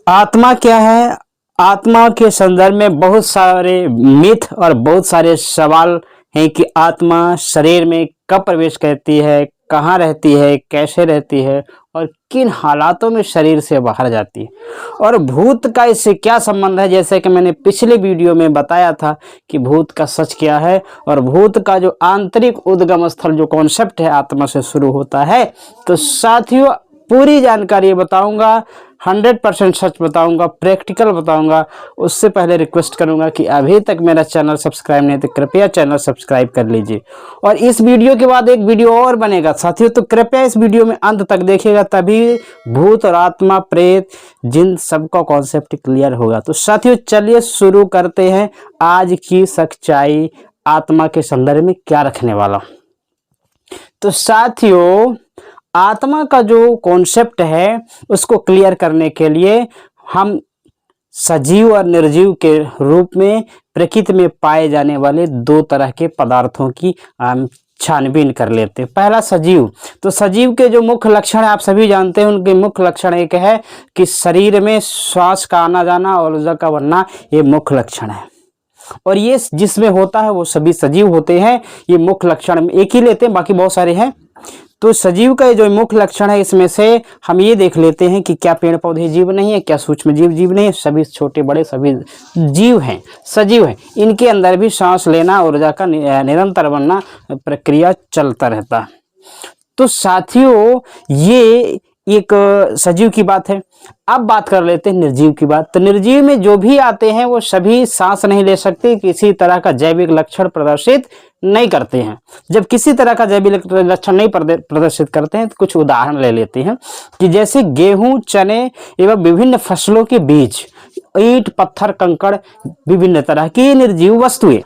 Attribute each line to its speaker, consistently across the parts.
Speaker 1: आत्मा क्या है? आत्मा के संदर्भ में बहुत सारे मिथ और बहुत सारे सवाल हैं कि आत्मा शरीर में कब प्रवेश करती है, कहाँ रहती है, कैसे रहती है और किन हालातों में शरीर से बाहर जाती है, और भूत का इससे क्या संबंध है। जैसे कि मैंने पिछले वीडियो में बताया था कि भूत का सच क्या है और भूत का जो आंतरिक उद्गम स्थल जो कॉन्सेप्ट है आत्मा से शुरू होता है। तो साथियों पूरी जानकारी बताऊंगा, 100% सच बताऊंगा, प्रैक्टिकल बताऊंगा। उससे पहले रिक्वेस्ट करूंगा कि अभी तक मेरा चैनल सब्सक्राइब नहीं तो कृपया चैनल सब्सक्राइब कर लीजिए। और इस वीडियो के बाद एक वीडियो और बनेगा साथियों, तो कृपया इस वीडियो में अंत तक देखिएगा, तभी भूत और आत्मा, प्रेत, जिन सबका कॉन्सेप्ट क्लियर होगा। तो साथियों चलिए शुरू करते हैं आज की सच्चाई आत्मा के संदर्भ में क्या रखने वाला। तो साथियों आत्मा का जो कॉन्सेप्ट है उसको क्लियर करने के लिए हम सजीव और निर्जीव के रूप में प्रकृति में पाए जाने वाले दो तरह के पदार्थों की छानबीन कर लेते हैं। पहला सजीव। तो सजीव के जो मुख्य लक्षण है आप सभी जानते हैं, उनके मुख्य लक्षण एक है कि शरीर में श्वास का आना जाना और ऊर्जा का बनना, ये मुख्य लक्षण है। और ये जिसमें होता है वो सभी सजीव होते हैं। ये मुख्य लक्षण एक ही लेते हैं, बाकी बहुत सारे हैं। तो सजीव का जो मुख्य लक्षण है इसमें से हम ये देख लेते हैं कि क्या पेड़ पौधे जीव नहीं है, क्या सूक्ष्म जीव जीव नहीं है, सभी छोटे बड़े सभी जीव हैं, सजीव हैं। इनके अंदर भी सांस लेना, ऊर्जा का निरंतर बनना प्रक्रिया चलता रहता है। तो साथियों ये एक सजीव की बात है। अब बात कर लेते हैं निर्जीव की बात। तो निर्जीव में जो भी आते हैं वो सभी सांस नहीं ले सकते, किसी तरह का जैविक लक्षण प्रदर्शित नहीं करते हैं। जब किसी तरह का जैविक लक्षण नहीं प्रदर्शित करते हैं तो कुछ उदाहरण ले लेते हैं कि जैसे गेहूं, चने एवं विभिन्न फसलों के बीज, ईंट, पत्थर, कंकड़, विभिन्न तरह की निर्जीव वस्तुएं।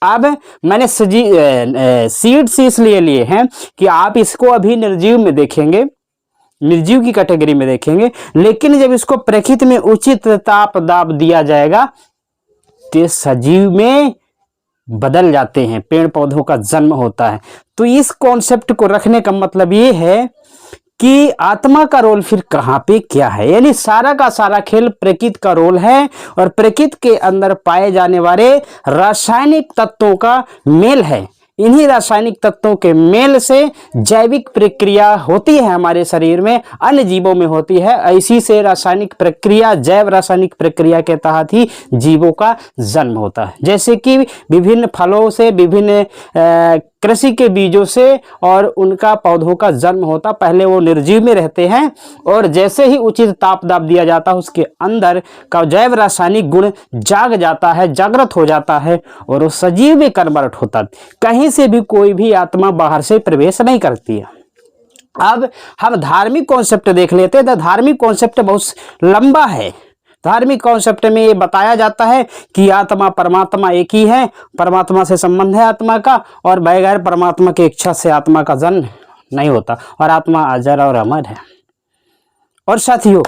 Speaker 1: अब मैंने सीड्स इसलिए लिए हैं कि आप इसको अभी निर्जीव में देखेंगे, निर्जीव की कैटेगरी में देखेंगे, लेकिन जब इसको प्रकृति में उचित ताप दाब दिया जाएगा तो सजीव में बदल जाते हैं, पेड़ पौधों का जन्म होता है। तो इस कॉन्सेप्ट को रखने का मतलब ये है कि आत्मा का रोल फिर कहाँ पे क्या है, यानी सारा का सारा खेल प्रकृति का रोल है और प्रकृति के अंदर पाए जाने वाले रासायनिक तत्वों का मेल है। इन्हीं रासायनिक तत्वों के मेल से जैविक प्रक्रिया होती है हमारे शरीर में, अन्य जीवों में होती है। ऐसी से रासायनिक प्रक्रिया, जैव रासायनिक प्रक्रिया के तहत ही जीवों का जन्म होता है। जैसे कि विभिन्न फलों से, विभिन्न कृषि के बीजों से और उनका पौधों का जन्म होता। पहले वो निर्जीव में रहते हैं और जैसे ही उचित ताप दाब दिया जाता है उसके अंदर का जैव रासायनिक गुण जाग जाता है, जागृत हो जाता है और वो सजीव में कन्वर्ट होता है। कहीं से भी कोई भी आत्मा बाहर से प्रवेश नहीं करती है। अब हम धार्मिक कॉन्सेप्ट देख लेते हैं। तो धार्मिक कॉन्सेप्ट बहुत लंबा है। धार्मिक कॉन्सेप्ट में ये बताया जाता है कि आत्मा परमात्मा एक ही है, परमात्मा से संबंध है आत्मा का, और बगैर परमात्मा की इच्छा से आत्मा का जन्म नहीं होता और आत्मा अजर और अमर है। और साथियों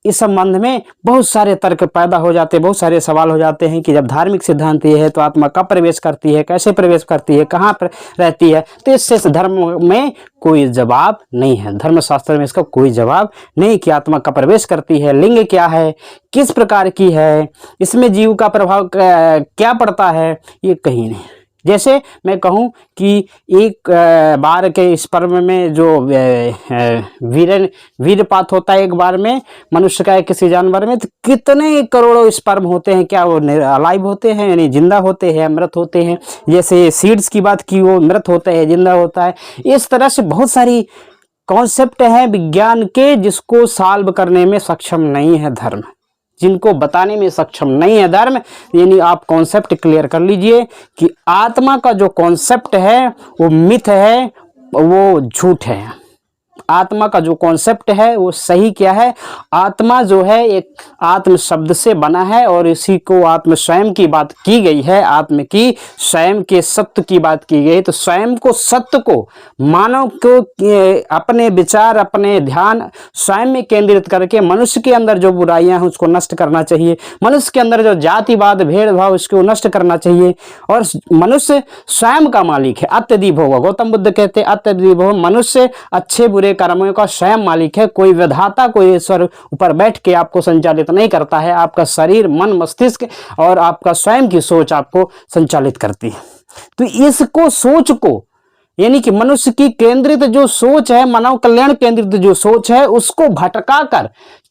Speaker 1: इस संबंध में बहुत सारे तर्क पैदा हो जाते हैं, बहुत सारे सवाल हो जाते हैं कि जब धार्मिक सिद्धांत ये है तो आत्मा कब प्रवेश करती है, कैसे प्रवेश करती है, कहाँ पर रहती है। तो इससे धर्म में कोई जवाब नहीं है, धर्मशास्त्र में इसका कोई जवाब नहीं कि आत्मा कब प्रवेश करती है, लिंग क्या है, किस प्रकार की है, इसमें जीव का प्रभाव क्या पड़ता है, ये कहीं नहीं। जैसे मैं कहूँ कि एक बार के स्पर्म में जो वीरपात होता है एक बार में मनुष्य का किसी जानवर में, तो कितने करोड़ों स्पर्म होते हैं, क्या वो अलाइव होते हैं, यानी जिंदा होते हैं, मृत होते हैं। जैसे सीड्स की बात की, वो मृत होते हैं, जिंदा होता है। इस तरह से बहुत सारी कॉन्सेप्ट हैं विज्ञान के जिसको सॉल्व करने में सक्षम नहीं है धर्म, जिनको बताने में सक्षम नहीं है धर्म। यानी आप कॉन्सेप्ट क्लियर कर लीजिए कि आत्मा का जो कॉन्सेप्ट है वो मिथ है, वो झूठ है। आत्मा का जो कॉन्सेप्ट है वो सही क्या है, आत्मा जो है एक आत्म शब्द से बना है और इसी को आत्म स्वयं की बात की गई है, आत्म की स्वयं के सत्य की बात की गई। तो स्वयं को, सत्य को, मानव को अपने विचार, अपने ध्यान स्वयं में केंद्रित करके मनुष्य के अंदर जो बुराइयां हैं उसको नष्ट करना चाहिए, मनुष्य के अंदर जो जातिवाद, भेदभाव उसको नष्ट करना चाहिए। और मनुष्य स्वयं का मालिक है, अत्यधिक भोग। गौतम बुद्ध कहते हैं अत्यधिक भोग, मनुष्य अच्छे बुरे सारे कर्मों का स्वयं मालिक है। कोई विधाता, कोई ईश्वर ऊपर बैठ के आपको संचालित नहीं करता है। आपका शरीर, मन, मस्तिष्क और आपका स्वयं की सोच आपको संचालित करती है। तो इसको, सोच को, यानी कि मनुष्य की केंद्रित जो सोच है, मानव कल्याण केंद्रित जो सोच है, उसको भटका कर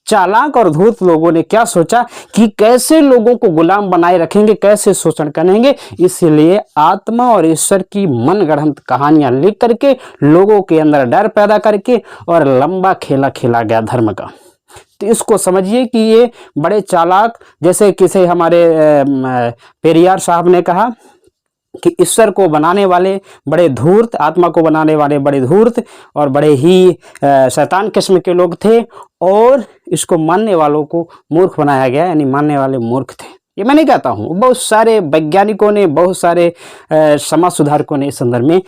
Speaker 1: चालाक और धूर्त लोगों ने क्या सोचा कि कैसे लोगों को गुलाम बनाए रखेंगे, कैसे शोषण करेंगे। इसलिए आत्मा और ईश्वर की मनगढ़ंत कहानियां लिख करके लोगों के अंदर डर पैदा करके और लंबा खेला खेला गया धर्म का। तो इसको समझिए कि ये बड़े चालाक, जैसे किसी हमारे पेरियार साहब ने कहा कि ईश्वर को बनाने वाले बड़े धूर्त, आत्मा को बनाने वाले बड़े धूर्त और बड़े ही शैतान किस्म के लोग थे, और इसको मानने वालों को मूर्ख बनाया गया, यानी मानने वाले मूर्ख थे। ये मैं नहीं कहता हूँ, बहुत सारे वैज्ञानिकों ने, बहुत सारे समाज सुधारकों ने इस संदर्भ में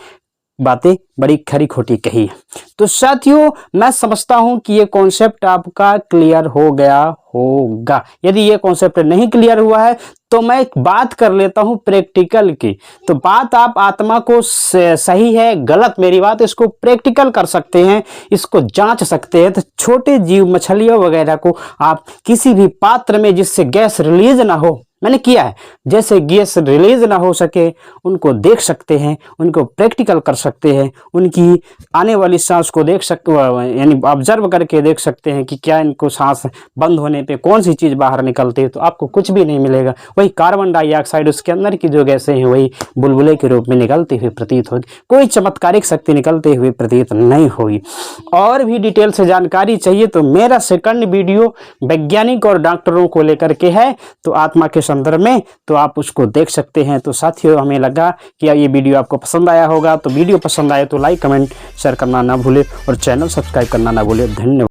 Speaker 1: बातें बड़ी खरी खोटी कही है। तो साथियों, मैं समझता हूं कि ये कॉन्सेप्ट आपका क्लियर हो गया होगा। यदि ये कॉन्सेप्ट नहीं क्लियर हुआ है तो मैं एक बात कर लेता हूं प्रैक्टिकल की। तो बात आप आत्मा को सही है गलत, मेरी बात, इसको प्रैक्टिकल कर सकते हैं, इसको जांच सकते हैं। तो छोटे जीव, मछलियों वगैरह को आप किसी भी पात्र में जिससे गैस रिलीज ना हो, मैंने किया है, जैसे गैस रिलीज ना हो सके, उनको देख सकते हैं, उनको प्रैक्टिकल कर सकते हैं, उनकी आने वाली सांस को देख सकते, यानी ऑब्जर्व करके देख सकते हैं कि क्या इनको सांस बंद होने पे कौन सी चीज बाहर निकलती है। तो आपको कुछ भी नहीं मिलेगा, वही कार्बन डाइऑक्साइड, उसके अंदर की जो गैसें हैं वही बुलबुले के रूप में निकलती हुई प्रतीत होगी, कोई चमत्कारिक शक्ति निकलते हुए प्रतीत नहीं होगी। और भी डिटेल से जानकारी चाहिए तो मेरा सेकंड वीडियो वैज्ञानिक और डॉक्टरों को लेकर के है, तो आत्मा के संदर्भ में, तो आप उसको देख सकते हैं। तो साथियों, हमें लगा कि ये वीडियो आपको पसंद आया होगा। तो वीडियो पसंद आए तो लाइक, कमेंट, शेयर करना ना भूले और चैनल सब्सक्राइब करना ना भूले। धन्यवाद।